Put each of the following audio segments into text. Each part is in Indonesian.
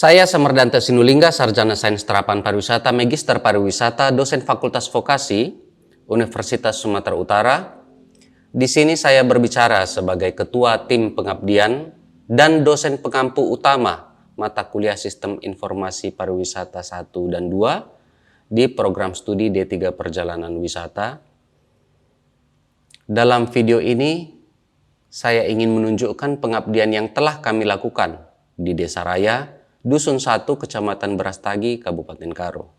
Saya Samardanta Sinulinga, Sarjana Sains Terapan Pariwisata, Magister Pariwisata, dosen Fakultas Vokasi, Universitas Sumatera Utara. Di sini saya berbicara sebagai Ketua Tim Pengabdian dan dosen pengampu utama mata kuliah Sistem Informasi Pariwisata 1 dan 2 di program studi D3 Perjalanan Wisata. Dalam video ini, saya ingin menunjukkan pengabdian yang telah kami lakukan di Desa Raya, Dusun 1, Kecamatan Brastagi, Kabupaten Karo.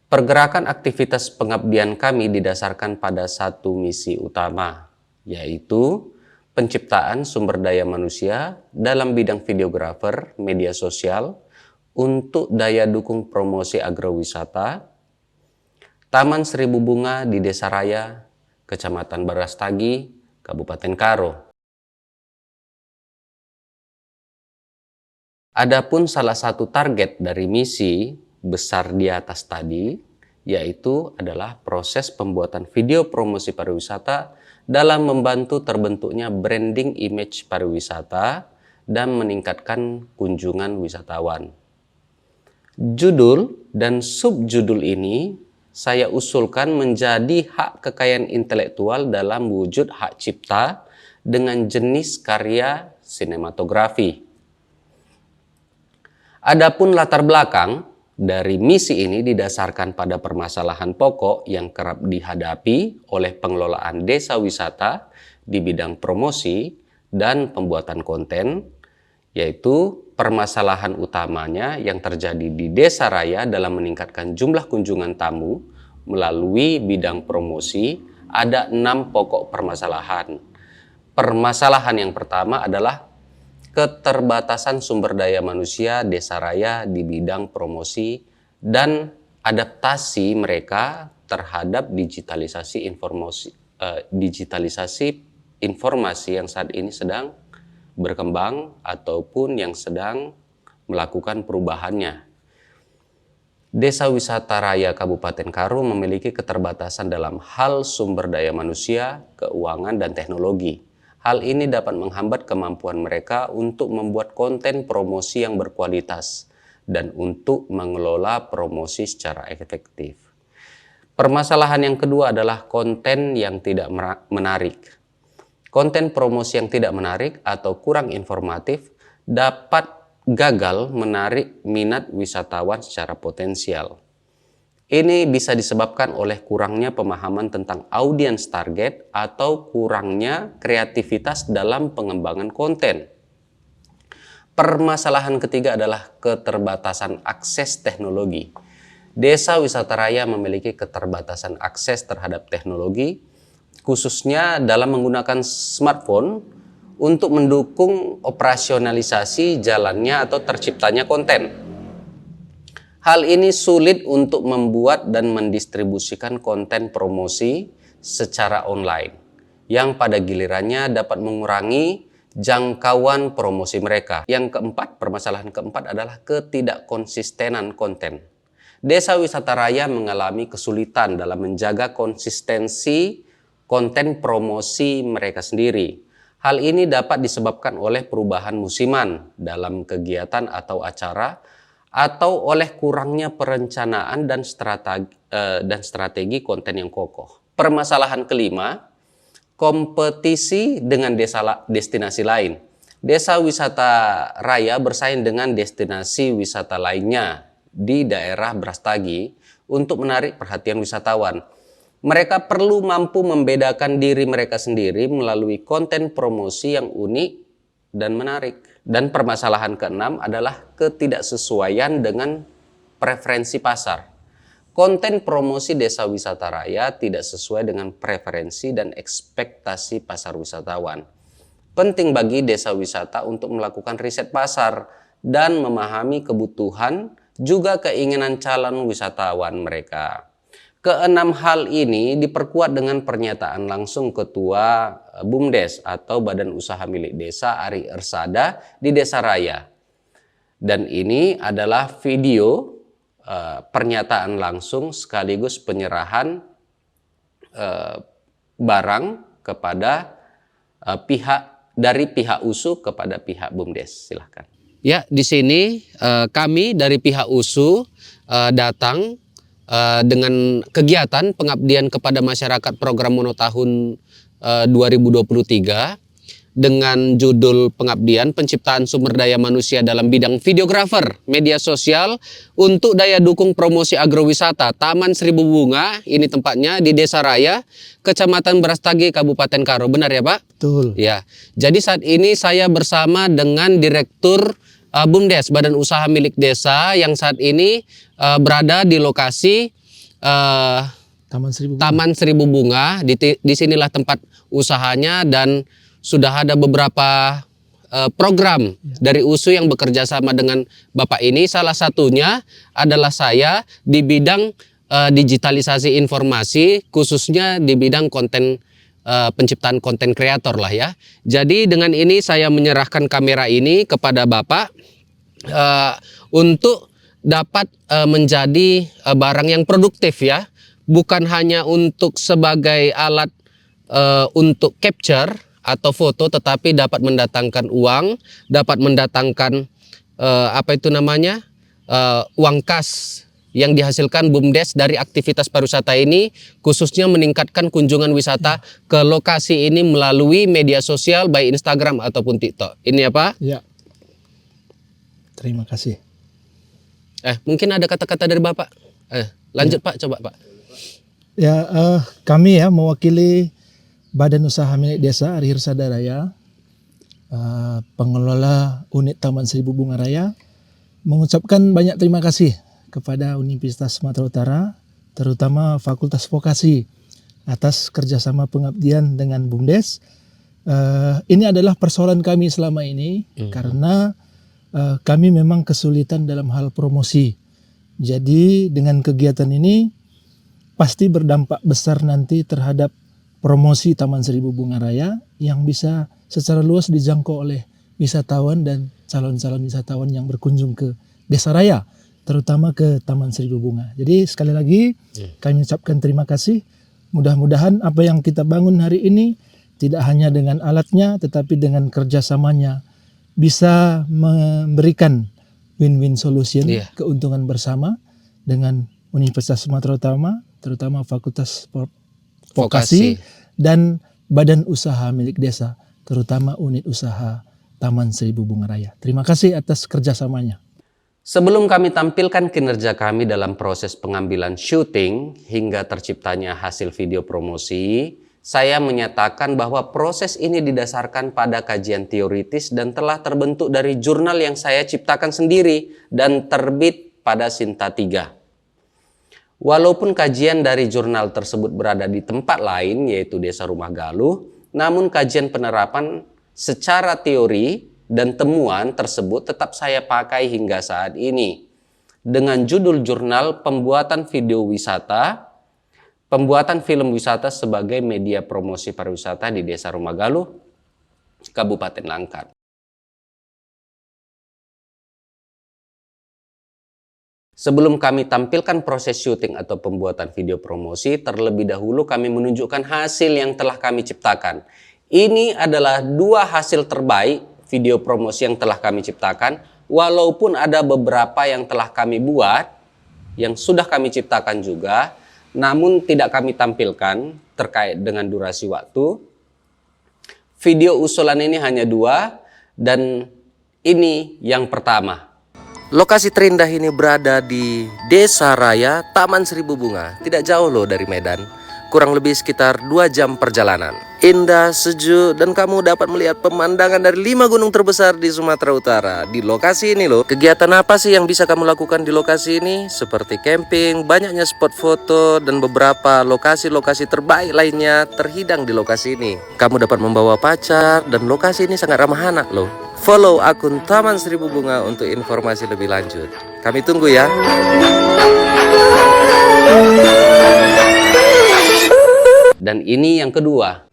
Pergerakan aktivitas pengabdian kami didasarkan pada satu misi utama, yaitu penciptaan sumber daya manusia dalam bidang videografer, media sosial, untuk daya dukung promosi agrowisata, Taman Seribu Bunga di Desa Raya, Kecamatan Brastagi, Kabupaten Karo. Adapun salah satu target dari misi besar di atas tadi, yaitu adalah proses pembuatan video promosi pariwisata dalam membantu terbentuknya branding image pariwisata dan meningkatkan kunjungan wisatawan. Judul dan subjudul ini saya usulkan menjadi hak kekayaan intelektual dalam wujud hak cipta dengan jenis karya sinematografi. Adapun latar belakang dari misi ini didasarkan pada permasalahan pokok yang kerap dihadapi oleh pengelolaan desa wisata di bidang promosi dan pembuatan konten, yaitu permasalahan utamanya yang terjadi di Desa Raya dalam meningkatkan jumlah kunjungan tamu melalui bidang promosi. Ada 6 pokok permasalahan. Permasalahan yang pertama adalah keterbatasan sumber daya manusia Desa Raya di bidang promosi dan adaptasi mereka terhadap digitalisasi informasi yang saat ini sedang berkembang ataupun yang sedang melakukan perubahannya. Desa Wisata Raya Kabupaten Karo memiliki keterbatasan dalam hal sumber daya manusia, keuangan, dan teknologi. Hal ini dapat menghambat kemampuan mereka untuk membuat konten promosi yang berkualitas dan untuk mengelola promosi secara efektif. Permasalahan yang kedua adalah konten yang tidak menarik. Konten promosi yang tidak menarik atau kurang informatif dapat gagal menarik minat wisatawan secara potensial. Ini bisa disebabkan oleh kurangnya pemahaman tentang audiens target atau kurangnya kreativitas dalam pengembangan konten. Permasalahan ketiga adalah keterbatasan akses teknologi. Desa Wisata Raya memiliki keterbatasan akses terhadap teknologi, khususnya dalam menggunakan smartphone untuk mendukung operasionalisasi jalannya atau terciptanya konten. Hal ini sulit untuk membuat dan mendistribusikan konten promosi secara online, yang pada gilirannya dapat mengurangi jangkauan promosi mereka. Yang keempat, permasalahan keempat adalah ketidakkonsistenan konten. Desa Wisata Raya mengalami kesulitan dalam menjaga konsistensi konten promosi mereka sendiri. Hal ini dapat disebabkan oleh perubahan musiman dalam kegiatan atau acara, atau oleh kurangnya perencanaan dan strategi konten yang kokoh. Permasalahan kelima, kompetisi dengan destinasi lain. Desa Wisata Raya bersaing dengan destinasi wisata lainnya di daerah Brastagi untuk menarik perhatian wisatawan. Mereka perlu mampu membedakan diri mereka sendiri melalui konten promosi yang unik dan menarik. Dan permasalahan keenam adalah ketidaksesuaian dengan preferensi pasar. Konten promosi Desa Wisata Raya tidak sesuai dengan preferensi dan ekspektasi pasar wisatawan. Penting bagi desa wisata untuk melakukan riset pasar dan memahami kebutuhan juga keinginan calon wisatawan mereka. Keenam hal ini diperkuat dengan pernyataan langsung Ketua BUMDes atau Badan Usaha Milik Desa Ari Ersada di Desa Raya. Dan ini adalah video pernyataan langsung sekaligus penyerahan barang kepada pihak USU kepada pihak BUMDes. Silahkan. Ya, di sini kami dari pihak USU datang dengan kegiatan pengabdian kepada masyarakat program monotahun 2023 dengan judul pengabdian penciptaan sumber daya manusia dalam bidang videografer, media sosial untuk daya dukung promosi agrowisata Taman Seribu Bunga. Ini tempatnya di Desa Raya, Kecamatan Brastagi, Kabupaten Karo. Benar ya Pak? Betul. Ya. Jadi saat ini saya bersama dengan Direktur BUMDes, Badan Usaha Milik Desa, yang saat ini berada di lokasi Taman Seribu Bunga. Di sinilah tempat usahanya dan sudah ada beberapa program dari USU yang bekerja sama dengan Bapak ini. Salah satunya adalah saya di bidang digitalisasi informasi, khususnya di bidang konten penciptaan konten kreator lah ya. Jadi dengan ini saya menyerahkan kamera ini kepada Bapak untuk dapat menjadi barang yang produktif ya. Bukan hanya untuk sebagai alat untuk capture atau foto, tetapi dapat mendatangkan uang, dapat mendatangkan uang kas yang dihasilkan BUMDes dari aktivitas pariwisata ini, khususnya meningkatkan kunjungan wisata ke lokasi ini melalui media sosial baik Instagram ataupun TikTok. Ini ya Pak? Ya. Terima kasih. Mungkin ada kata-kata dari Bapak. Lanjut ya. Pak, coba Pak. Ya, kami ya mewakili Badan Usaha Milik Desa Arihirsada Raya, pengelola unit Taman Seribu Bunga Raya, mengucapkan banyak terima kasih kepada Universitas Sumatera Utara, terutama Fakultas Vokasi, atas kerjasama pengabdian dengan BUMDes. Ini adalah persoalan kami selama ini, karena kami memang kesulitan dalam hal promosi. Jadi dengan kegiatan ini pasti berdampak besar nanti terhadap promosi Taman Seribu Bunga Raya yang bisa secara luas dijangkau oleh wisatawan dan calon-calon wisatawan yang berkunjung ke Desa Raya, terutama ke Taman Seribu Bunga. Jadi sekali lagi kami ucapkan terima kasih. Mudah-mudahan apa yang kita bangun hari ini tidak hanya dengan alatnya, tetapi dengan kerjasamanya bisa memberikan win-win solution, keuntungan bersama dengan Universitas Sumatera Utara, terutama Fakultas Vokasi dan Badan Usaha Milik Desa, terutama unit usaha Taman Seribu Bunga Raya. Terima kasih atas kerjasamanya. Sebelum kami tampilkan kinerja kami dalam proses pengambilan syuting hingga terciptanya hasil video promosi, saya menyatakan bahwa proses ini didasarkan pada kajian teoritis dan telah terbentuk dari jurnal yang saya ciptakan sendiri dan terbit pada Sinta 3. Walaupun kajian dari jurnal tersebut berada di tempat lain, yaitu Desa Rumah Galuh, namun kajian penerapan secara teori dan temuan tersebut tetap saya pakai hingga saat ini. Dengan judul jurnal Pembuatan Video Wisata, Pembuatan Film Wisata sebagai Media Promosi Pariwisata di Desa Rumah Galuh, Kabupaten Langkat. Sebelum kami tampilkan proses syuting atau pembuatan video promosi, terlebih dahulu kami menunjukkan hasil yang telah kami ciptakan. Ini adalah 2 hasil terbaik video promosi yang telah kami ciptakan, walaupun ada beberapa yang telah kami buat, yang sudah kami ciptakan juga, namun tidak kami tampilkan terkait dengan durasi waktu. Video usulan ini hanya 2, dan ini yang pertama. Lokasi terindah ini berada di Desa Raya, Taman Seribu Bunga. Tidak jauh loh dari Medan. Kurang lebih sekitar 2 jam perjalanan. Indah, sejuk, dan kamu dapat melihat pemandangan dari 5 gunung terbesar di Sumatera Utara. Di lokasi ini loh. Kegiatan apa sih yang bisa kamu lakukan di lokasi ini? Seperti camping, banyaknya spot foto, dan beberapa lokasi-lokasi terbaik lainnya terhidang di lokasi ini. Kamu dapat membawa pacar, dan lokasi ini sangat ramah anak loh. Follow akun Taman Seribu Bunga untuk informasi lebih lanjut. Kami tunggu ya. Dan ini yang kedua.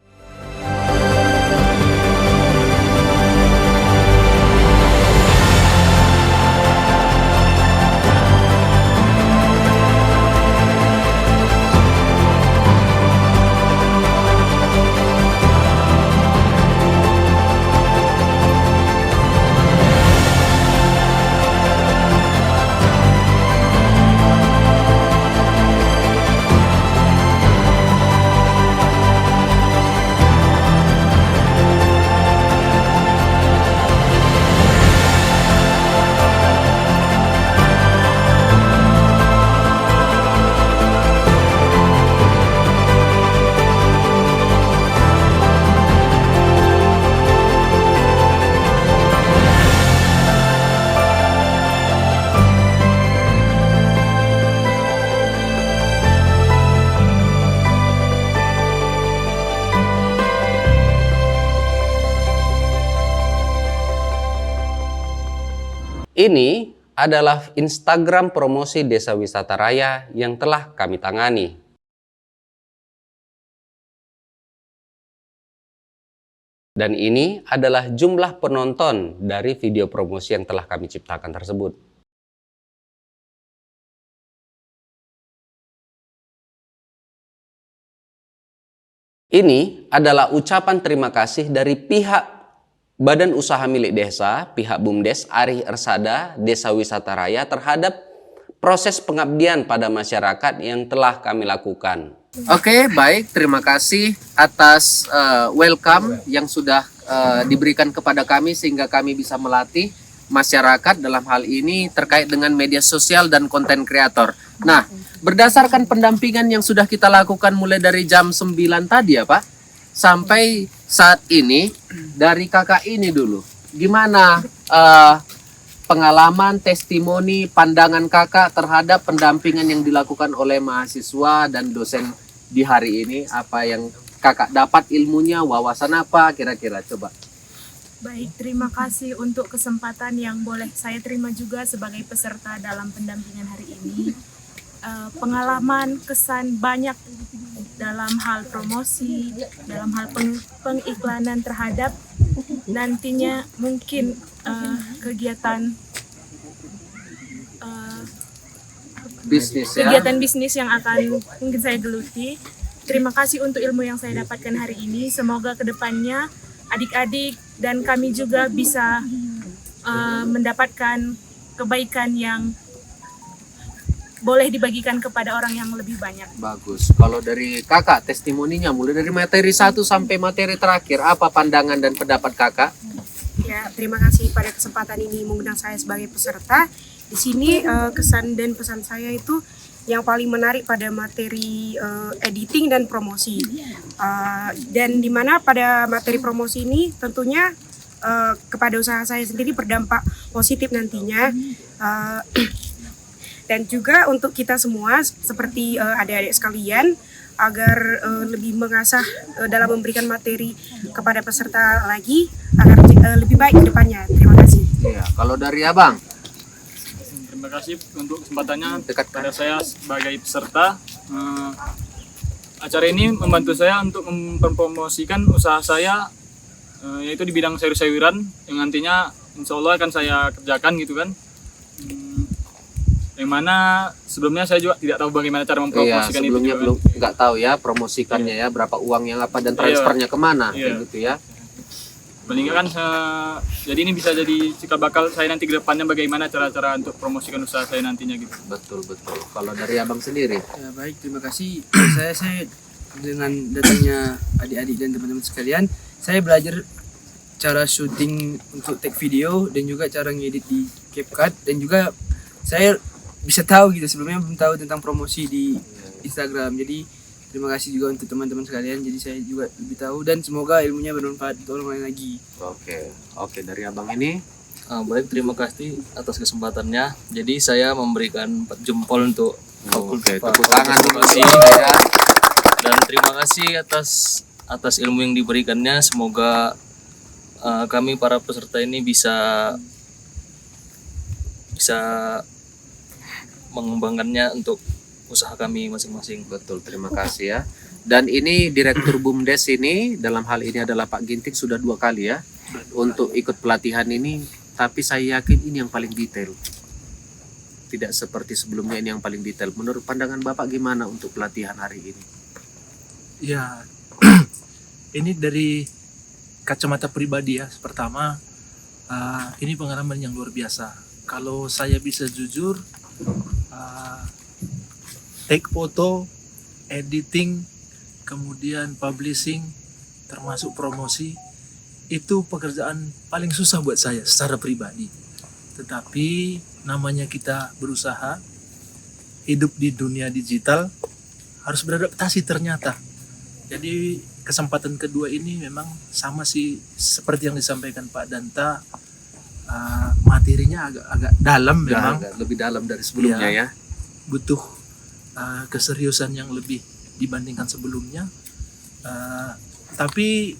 Ini adalah Instagram promosi Desa Wisata Raya yang telah kami tangani. Dan ini adalah jumlah penonton dari video promosi yang telah kami ciptakan tersebut. Ini adalah ucapan terima kasih dari pihak Badan Usaha Milik Desa, pihak BUMDes Ari Ersada Desa Wisata Raya terhadap proses pengabdian pada masyarakat yang telah kami lakukan. Oke, baik. Terima kasih atas welcome yang sudah diberikan kepada kami sehingga kami bisa melatih masyarakat dalam hal ini terkait dengan media sosial dan konten kreator. Nah, berdasarkan pendampingan yang sudah kita lakukan mulai dari jam 9 tadi ya Pak, sampai saat ini dari kakak ini dulu, gimana pengalaman, testimoni, pandangan kakak terhadap pendampingan yang dilakukan oleh mahasiswa dan dosen di hari ini? Apa yang kakak dapat ilmunya, wawasan apa kira-kira? Coba. Baik, terima kasih untuk kesempatan yang boleh saya terima juga sebagai peserta dalam pendampingan hari ini. Pengalaman, kesan banyak dalam hal promosi, dalam hal pengiklanan terhadap nantinya mungkin kegiatan Bisnis ya? kegiatan bisnis yang akan mungkin saya geluti. Terima kasih untuk ilmu yang saya dapatkan hari ini. Semoga kedepannya adik-adik dan kami juga bisa mendapatkan kebaikan yang boleh dibagikan kepada orang yang lebih banyak. Bagus. Kalau dari kakak, testimoninya mulai dari materi 1 sampai materi terakhir, apa pandangan dan pendapat kakak? Ya, terima kasih pada kesempatan ini mengundang saya sebagai peserta. Di sini kesan dan pesan saya itu yang paling menarik pada materi editing dan promosi. Dan di mana pada materi promosi ini tentunya kepada usaha saya sendiri berdampak positif nantinya. Dan juga untuk kita semua seperti adik-adik sekalian agar lebih mengasah dalam memberikan materi kepada peserta lagi agar lebih baik ke depannya. Terima kasih. Iya, kalau dari abang? Terima kasih untuk kesempatannya Dekat pada saya sebagai peserta. Acara ini membantu saya untuk mempromosikan usaha saya, yaitu di bidang sayur-sayuran yang nantinya insya Allah akan saya kerjakan gitu kan. Yang mana sebelumnya saya juga tidak tahu bagaimana cara mempromosikan itu. Sebelumnya juga, belum nggak tahu ya promosikannya ya, berapa uang yang apa dan transfernya kemana kayak gitu ya. Paling nggak kan jadi ini bisa jadi cikal bakal saya nanti ke depannya bagaimana cara-cara untuk promosikan usaha saya nantinya gitu. Betul. Kalau dari abang sendiri? Ya, baik, terima kasih. saya dengan datangnya adik-adik dan teman-teman sekalian, saya belajar cara syuting untuk take video dan juga cara ngedit di CapCut, dan juga saya bisa tahu gitu, sebelumnya belum tahu tentang promosi di Instagram. Jadi terima kasih juga untuk teman-teman sekalian, jadi saya juga lebih tahu dan semoga ilmunya bermanfaat untuk orang lain lagi. Oke, dari abang ini? Baik, terima kasih atas kesempatannya. Jadi saya memberikan 4 jempol untuk Tepuk tangan dulu Fakultas sih ya. dan terima kasih atas ilmu yang diberikannya. Semoga kami para peserta ini bisa mengembangkannya untuk usaha kami masing-masing. Betul, terima kasih ya. Dan ini Direktur BUMDes ini dalam hal ini adalah Pak Ginting sudah 2 kali ya untuk ikut pelatihan ini, tapi saya yakin ini yang paling detail. Tidak seperti sebelumnya, ini yang paling detail. Menurut pandangan Bapak gimana untuk pelatihan hari ini? Ya, ini dari kacamata pribadi ya. Pertama, ini pengalaman yang luar biasa. Kalau saya bisa jujur, take foto, editing, kemudian publishing, termasuk promosi, itu pekerjaan paling susah buat saya secara pribadi. Tetapi namanya kita berusaha, hidup di dunia digital, harus beradaptasi ternyata. Jadi kesempatan kedua ini memang sama sih seperti yang disampaikan Pak Danta, materinya agak dalam memang. Agak lebih dalam dari sebelumnya ya. Butuh keseriusan yang lebih dibandingkan sebelumnya. Tapi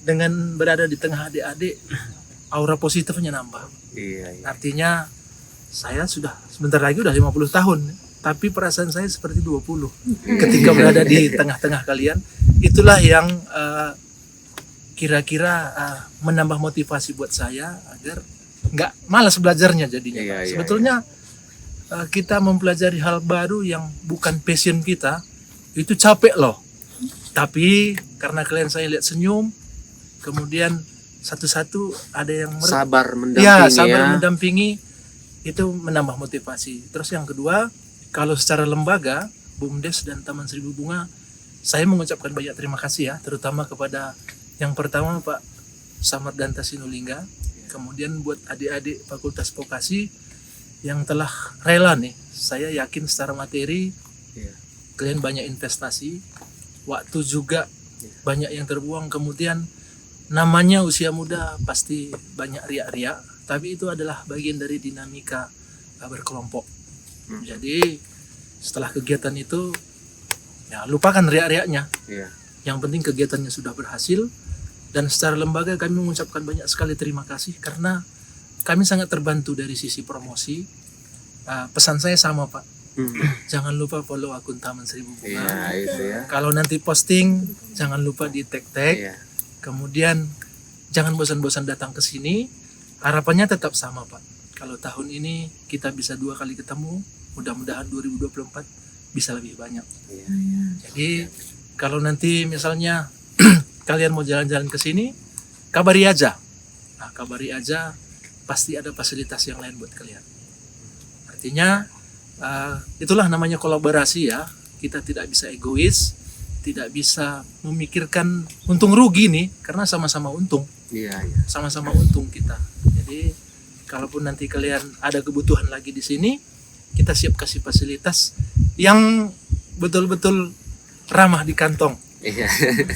dengan berada di tengah adik-adik, aura positifnya nambah. Iya, iya. Artinya saya sudah sebentar lagi udah 50 tahun, tapi perasaan saya seperti 20 ketika berada di tengah-tengah kalian. Itulah yang kira-kira menambah motivasi buat saya agar nggak malas belajarnya jadinya. Iya, Pak. iya, Sebetulnya kita mempelajari hal baru yang bukan passion kita itu capek loh. Tapi karena kalian saya lihat senyum, kemudian satu-satu ada yang Sabar mendampingi sabar mendampingi, itu menambah motivasi. Terus yang kedua, kalau secara lembaga BUMDes dan Taman Seribu Bunga, saya mengucapkan banyak terima kasih ya, terutama kepada yang pertama Pak Samardanta Sinulinga, kemudian buat adik-adik Fakultas Vokasi yang telah rela nih. Saya yakin secara materi kalian banyak investasi, waktu juga banyak yang terbuang, kemudian namanya usia muda pasti banyak riak-riak, tapi itu adalah bagian dari dinamika berkelompok. Jadi setelah kegiatan itu ya lupakan riak-riaknya. Yang penting kegiatannya sudah berhasil, dan secara lembaga kami mengucapkan banyak sekali terima kasih karena kami sangat terbantu dari sisi promosi. Pesan saya sama Pak, jangan lupa follow akun Taman Seribu Bunga. itu ya. Kalau nanti posting jangan lupa di tag. Kemudian jangan bosan-bosan datang ke sini. Harapannya tetap sama Pak. Kalau tahun ini kita bisa 2 kali ketemu, mudah-mudahan 2024 bisa lebih banyak. Jadi kalau nanti misalnya kalian mau jalan-jalan ke sini, kabari aja. Nah, kabari aja, pasti ada fasilitas yang lain buat kalian. Artinya itulah namanya kolaborasi ya. Kita tidak bisa egois, tidak bisa memikirkan untung rugi nih, karena sama-sama untung. Sama-sama untung kita. Jadi kalaupun nanti kalian ada kebutuhan lagi di sini, kita siap kasih fasilitas yang betul-betul ramah di kantong.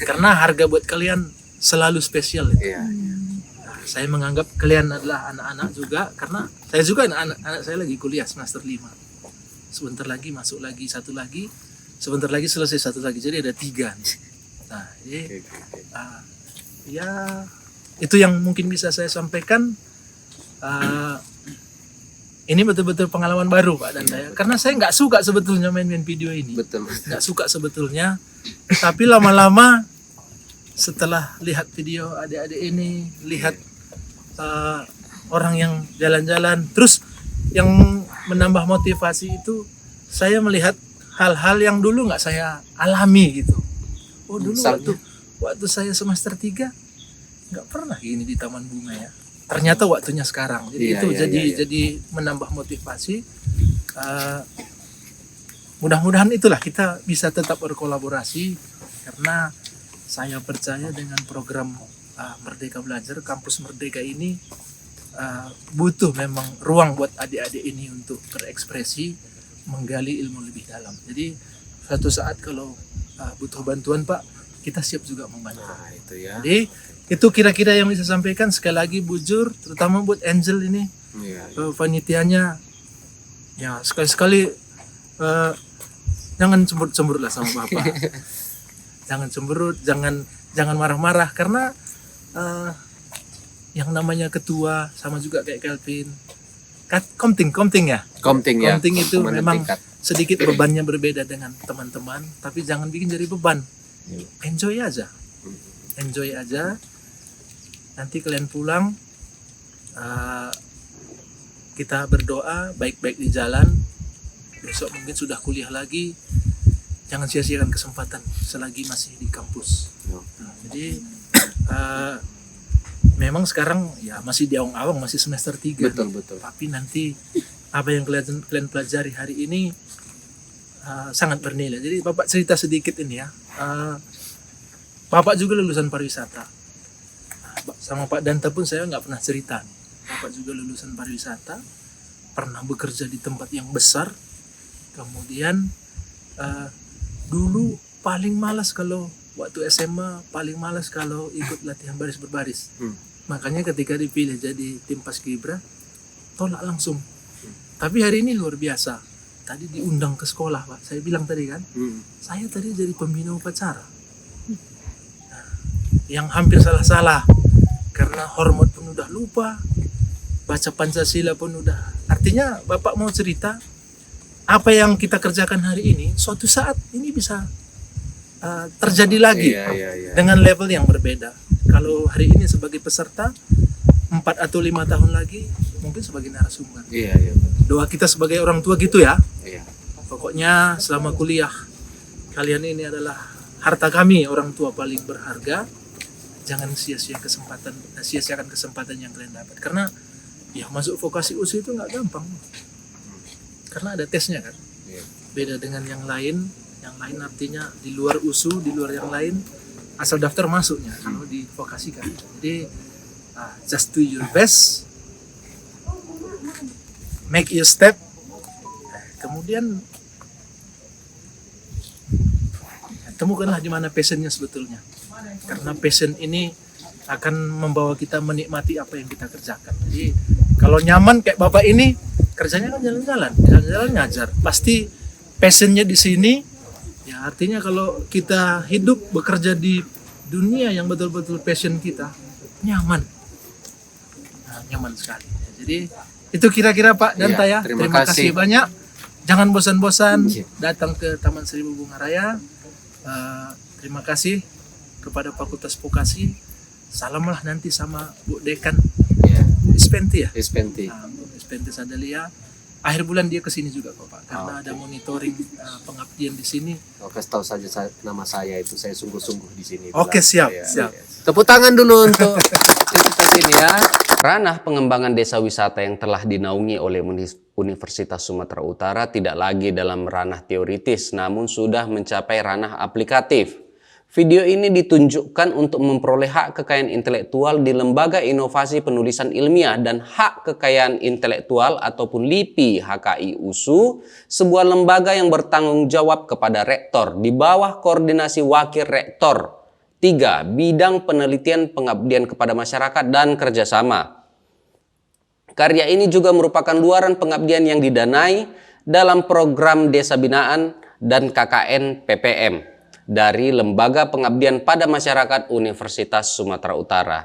Karena harga buat kalian selalu spesial. Nah, saya menganggap kalian adalah anak-anak juga, karena saya juga anak saya lagi kuliah semester 5. Sebentar lagi masuk lagi 1 lagi, sebentar lagi selesai 1 lagi, jadi ada 3 nih. Nah, jadi ya itu yang mungkin bisa saya sampaikan. Ini betul-betul pengalaman baru Pak dan saya, karena saya nggak suka sebetulnya main-main video ini. Nggak suka sebetulnya, tapi lama-lama setelah lihat video adik-adik ini, lihat orang yang jalan-jalan, terus yang menambah motivasi itu saya melihat hal-hal yang dulu nggak saya alami gitu. Oh dulu waktu saya semester 3 nggak pernah gini di Taman Bunga ya. Ternyata waktunya sekarang. Jadi jadi menambah motivasi. Mudah-mudahan itulah kita bisa tetap berkolaborasi, karena saya percaya dengan program Merdeka Belajar, Kampus Merdeka ini butuh memang ruang buat adik-adik ini untuk berekspresi, menggali ilmu lebih dalam. Jadi suatu saat kalau butuh bantuan Pak, kita siap juga membantu. Itu ya. Jadi itu kira-kira yang bisa sampaikan. Sekali lagi bujur, terutama buat Angel ini, panitianya ya sekali-sekali jangan cemberut-cemberut lah sama Bapak. Jangan cemberut, jangan marah-marah, karena yang namanya ketua sama juga kayak Kelvin, komting ya. Komting itu memang sedikit bebannya berbeda dengan teman-teman, tapi jangan bikin jadi beban. Enjoy aja. Nanti kalian pulang, kita berdoa baik-baik di jalan. Besok mungkin sudah kuliah lagi. Jangan sia-siakan kesempatan selagi masih di kampus. Jadi memang sekarang ya masih di awang-awang, masih semester 3. Betul. Tapi nanti apa yang kalian pelajari hari ini sangat bernilai. Jadi Bapak cerita sedikit ini ya. Bapak juga lulusan pariwisata. Sama Pak Danta pun saya nggak pernah cerita nih. Bapak juga lulusan pariwisata, pernah bekerja di tempat yang besar. Kemudian dulu paling malas kalau waktu SMA, paling malas kalau ikut latihan baris berbaris. Makanya ketika dipilih jadi tim Paskibra, tolak langsung. Tapi hari ini luar biasa. Tadi diundang ke sekolah Pak. Saya bilang tadi kan, saya tadi jadi pembina upacara. Yang hampir salah-salah. karena hormat pun udah lupa, baca Pancasila pun udah. Artinya Bapak mau cerita apa yang kita kerjakan hari ini suatu saat ini bisa terjadi lagi dengan level yang berbeda. Kalau hari ini sebagai peserta, 4 atau 5 tahun lagi mungkin sebagai narasumber. Doa kita sebagai orang tua gitu ya. Pokoknya selama kuliah kalian ini adalah harta kami, orang tua paling berharga. Jangan sia-siakan kesempatan yang kalian dapat. Karena ya masuk vokasi USU itu nggak gampang. Karena ada tesnya kan. Beda dengan yang lain. Yang lain artinya di luar USU, di luar yang lain, asal daftar masuknya. Kalau di vokasi kan. Jadi just do your best, make your step, kemudian temukanlah di mana passionnya sebetulnya. Karena passion ini akan membawa kita menikmati apa yang kita kerjakan. Jadi kalau nyaman kayak Bapak ini, kerjanya kan jalan-jalan ngajar. Pasti passionnya di sini. Ya artinya kalau kita hidup bekerja di dunia yang betul-betul passion kita, nyaman. Nyaman sekali. Jadi itu kira-kira Pak Danta ya. Terima kasih banyak. Jangan bosan-bosan datang ke Taman Seribu Bunga Raya. Terima kasih kepada Fakultas Vokasi. Salamlah nanti sama Bu Dekan Ispenti ya. Bu Ispenti Sadalia. Akhir bulan dia kesini juga kok Pak, karena ada monitoring pengabdian di sini. Kasih tahu saja nama saya itu, saya sungguh-sungguh di sini. Oke, siap. Tepuk tangan dulu untuk kita sini ya. Ranah pengembangan desa wisata yang telah dinaungi oleh Universitas Sumatera Utara tidak lagi dalam ranah teoritis, namun sudah mencapai ranah aplikatif. Video ini ditunjukkan untuk memperoleh hak kekayaan intelektual di Lembaga Inovasi Penulisan Ilmiah dan Hak Kekayaan Intelektual ataupun LIPI HKI USU, sebuah lembaga yang bertanggung jawab kepada rektor di bawah koordinasi wakil rektor. 3. Bidang penelitian pengabdian kepada masyarakat dan kerjasama. Karya ini juga merupakan luaran pengabdian yang didanai dalam program Desa Binaan dan KKN PPM dari Lembaga Pengabdian pada Masyarakat Universitas Sumatera Utara.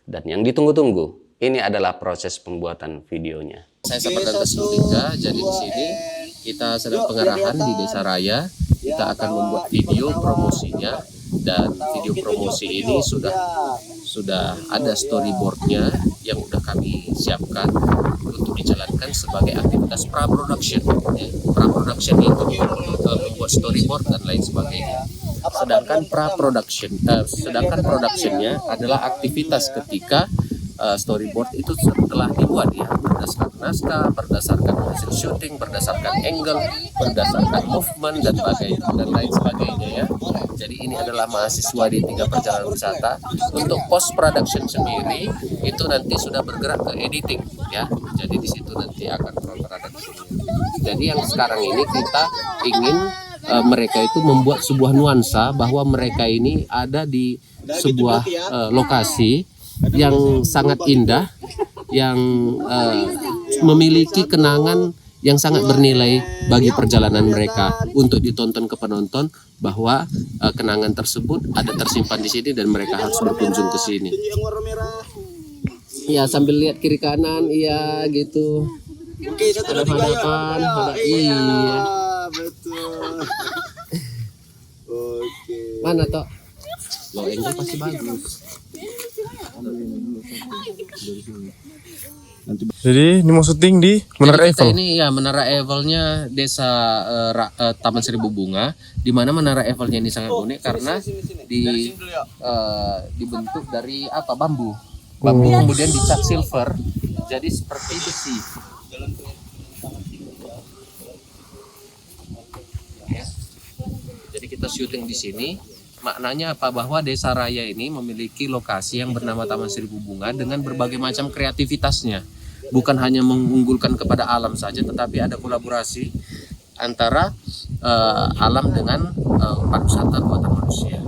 Dan yang ditunggu-tunggu, ini adalah proses pembuatan videonya. Saya Sabardanta Sulika, jadi di sini kita sedang pengarahan di Desa Raya. Kita akan membuat video promosinya, dan video promosi ini sudah ada storyboardnya yang sudah kami siapkan untuk dijalankan sebagai aktivitas pra-production. Pra-production itu membuat storyboard dan lain sebagainya. Sedangkan productionnya adalah aktivitas ketika storyboard itu setelah dibuat ya, berdasarkan naskah, berdasarkan hasil syuting, berdasarkan angle, berdasarkan movement dan lain sebagainya ya. Jadi ini adalah mahasiswa di 3 perjalanan wisata. Untuk post production sendiri itu nanti sudah bergerak ke editing ya. Jadi di situ nanti akan production. Jadi yang sekarang ini kita ingin mereka itu membuat sebuah nuansa bahwa mereka ini ada di sebuah lokasi yang sangat indah, yang memiliki kenangan yang sangat bernilai bagi perjalanan mereka untuk ditonton ke penonton, bahwa kenangan tersebut ada tersimpan di sini dan mereka harus berkunjung ke sini. Ya, sambil lihat kiri kanan, iya gitu. Hadapan, iya. Betul. Oke. Mana toh? Lo angle pasti bagus. Jadi ini mau syuting di Menara Eiffel. Ini ya Menara Eiffelnya Desa Taman Seribu Bunga, di mana Menara Eiffelnya ini sangat unik karena dibentuk dari bambu kemudian dicat silver, jadi seperti besi. Jadi kita syuting di sini. Maknanya apa? Bahwa Desa Raya ini memiliki lokasi yang bernama Taman Seribu Bunga dengan berbagai macam kreativitasnya. Bukan hanya mengunggulkan kepada alam saja, tetapi ada kolaborasi antara alam dengan pariwisata buatan manusia.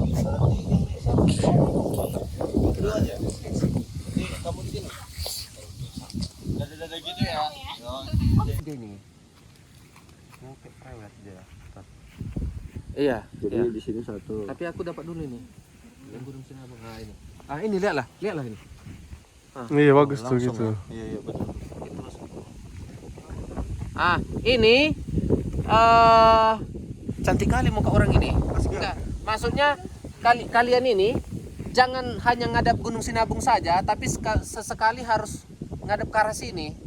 Iya. Jadi di sini satu. Tapi aku dapat dulu ini. Yang belum sini ini. Ini lihatlah ini. Iya bagus tuh gitu. Iya betul. Ini cantik kali muka orang ini. Enggak, maksudnya kalian ini jangan hanya ngadap Gunung Sinabung saja, tapi sesekali harus ngadap ke arah sini.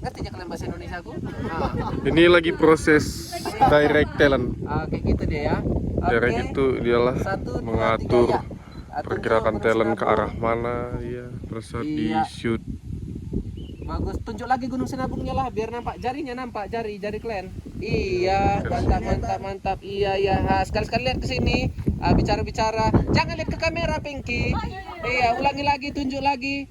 Ngerti aja kalian bahasa Indonesia aku? Ini lagi proses direct talent. Kayak gitu dia ya. Direct itu dialah 1, 2, 3, mengatur ya. pergerakan Tunjuk talent Gunung ke arah mana, ya. Terus di Iya. shoot. Bagus, tunjuk lagi Gunung Sinabungnya lah biar nampak jarinya, nampak jari kalian. Iya, mantap. Iya. Sekali-sekali lihat ke sini. Bicara-bicara. Jangan lihat ke kamera, Pinky. Iya, ulangi lagi, tunjuk lagi.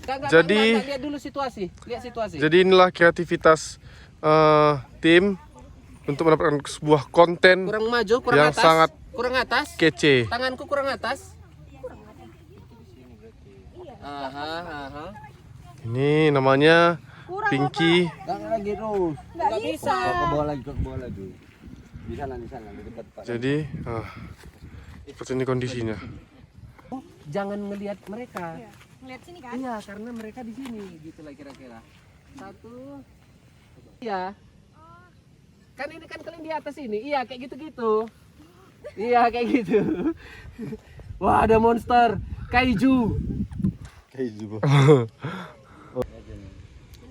Enggak, Jadi- lihat dulu situasi. Lihat situasi. Jadi inilah kreativitas tim untuk mendapatkan sebuah konten Kurang maju, kurang yang atas. sangat Kurang atas. kece. Tanganku kurang atas. Aha. Ini namanya Pinky. Enggak bisa. Jadi seperti ini kondisinya. Jangan ngelihat mereka. Ngeliat sini kan? Iya, karena mereka di sini gitu lah kira-kira. 1. Iya. Kan ini kan kalian di atas ini. Iya, kayak gitu-gitu. Iya, kayak gitu. Wah, ada monster kaiju. Nanti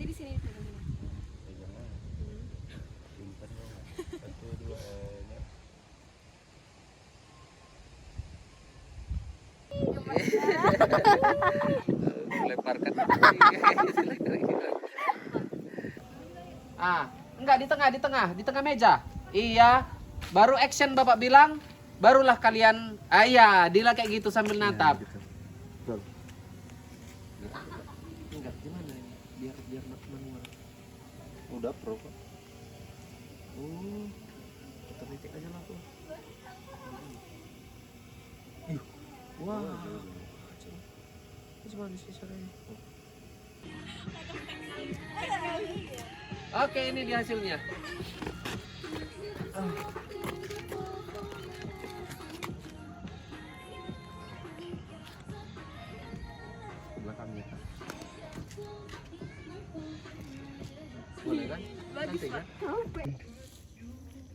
di sini. Lemparkan. Enggak di tengah meja. Iya. Baru action Bapak bilang, barulah kalian iya, Dila kayak gitu sambil natap. Enggak gimana ini? Biar manual. Udah pro kok. Kita titik aja lah tuh. Wah. Coba di sini. Oke, ini dia hasilnya. Belakangnya. Boleh kan? Cantik kan?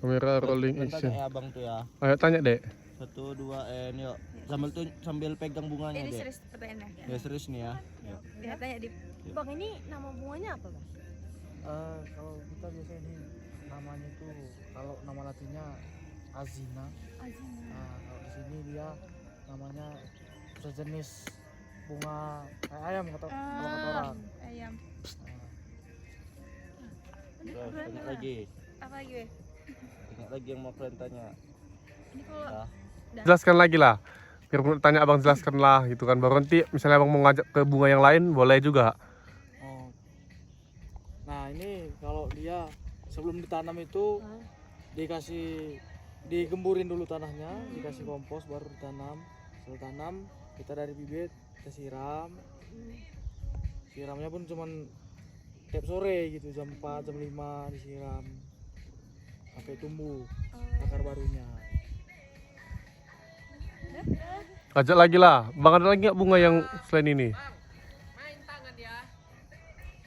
Kamera rolling action. Abang tuh ya. Ayo tanya dek. 1, 2, yuk. Sambil pegang bunganya Ini deh. serius pertanyaannya. Ya serius nih ya. Ya tanya di. Bang, ini nama bunganya apa, Bang? Kalau kita biasanya ini namanya itu kalau nama latinnya Azina. Nah, kalau di sini dia namanya sejenis bunga kayak ayam kata orang. Ayam. Terus tanya lagi. Apa lagi, Weh? Tanya lagi yang mau kalian tanya. Ini kalau Jelaskan lagi lah. Biar tanya abang jelaskan lah gitu kan. Baru nanti misalnya abang mau ngajak ke bunga yang lain boleh juga. Nah ini kalau dia sebelum ditanam itu digemburin dulu tanahnya, dikasih kompos baru ditanam. Setelah tanam kita dari bibit kita siram. Siramnya pun cuman tiap sore gitu, jam 4, jam 5 disiram sampai tumbuh akar barunya. Ajak lagi lah. Bang ada lagi nggak bunga yang selain ini? Main tangan ya.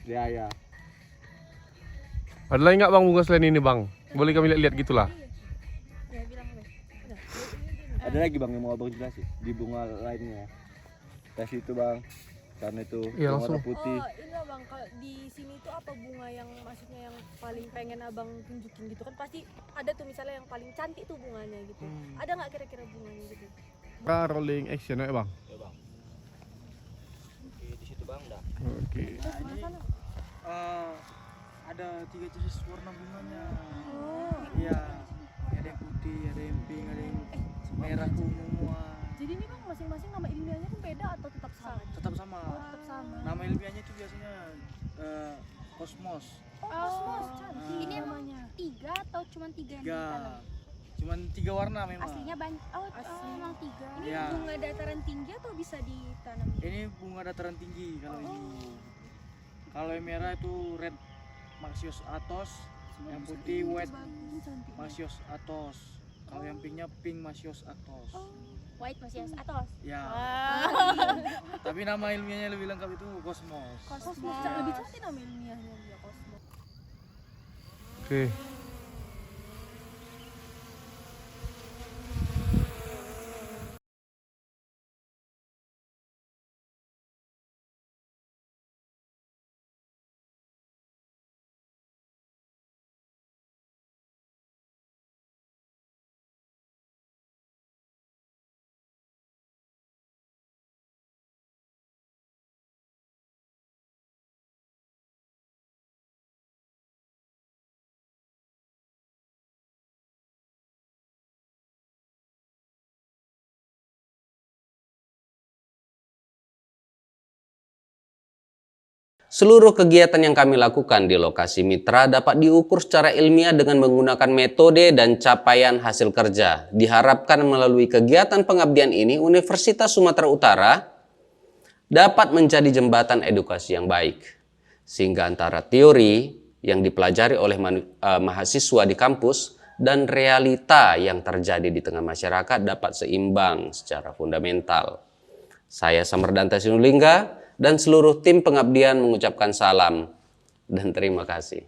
Ya. Ada lagi nggak bang bunga selain ini bang? Boleh kami lihat gitulah. ya bilang, Weh. Ada lagi bang yang mau abang jelasin di bunga lainnya. Tes itu bang. Karena itu Iya, warna langsung. putih. Ini bang, kalau di sini tuh apa bunga yang maksudnya yang paling pengen abang tunjukin gitu kan, pasti ada tuh misalnya yang paling cantik tuh bunganya gitu. Ada nggak kira-kira bunganya gitu? Rolling action ya bang. Oke, di situ bang dah. Oke. Ada 3 jenis warna bunganya. Iya, ada yang putih, ada yang pink, ada yang merah semua. Jadi ini bang masing-masing nama ilmiahnya kan beda atau tetap sama? Tetap sama. Tetap sama. Nama ilmiahnya itu biasanya kosmos. Kosmos cantik. Ini emang namanya. 3 atau cuma 3 yang 3. ditanam? Cuman 3 warna memang. Aslinya banyak. Oh, Asli. emang 3. Ini Iya. bunga dataran tinggi atau bisa ditanam? Ini bunga dataran tinggi kalau ini. Kalau yang merah itu red Maxius atos Yang putih white Masios Atos. Kalau yang pinknya pink Masios Atos. White Masios Atos. Ya. Tapi nama ilmiahnya lebih lengkap itu Cosmos. Cosmos. Lebih cantik nama ilmiahnya dia Cosmos. Oke. Seluruh kegiatan yang kami lakukan di lokasi mitra dapat diukur secara ilmiah dengan menggunakan metode dan capaian hasil kerja. Diharapkan melalui kegiatan pengabdian ini, Universitas Sumatera Utara dapat menjadi jembatan edukasi yang baik. Sehingga antara teori yang dipelajari oleh mahasiswa di kampus dan realita yang terjadi di tengah masyarakat dapat seimbang secara fundamental. Saya Samardanta Sinulinga dan seluruh tim pengabdian mengucapkan salam dan terima kasih.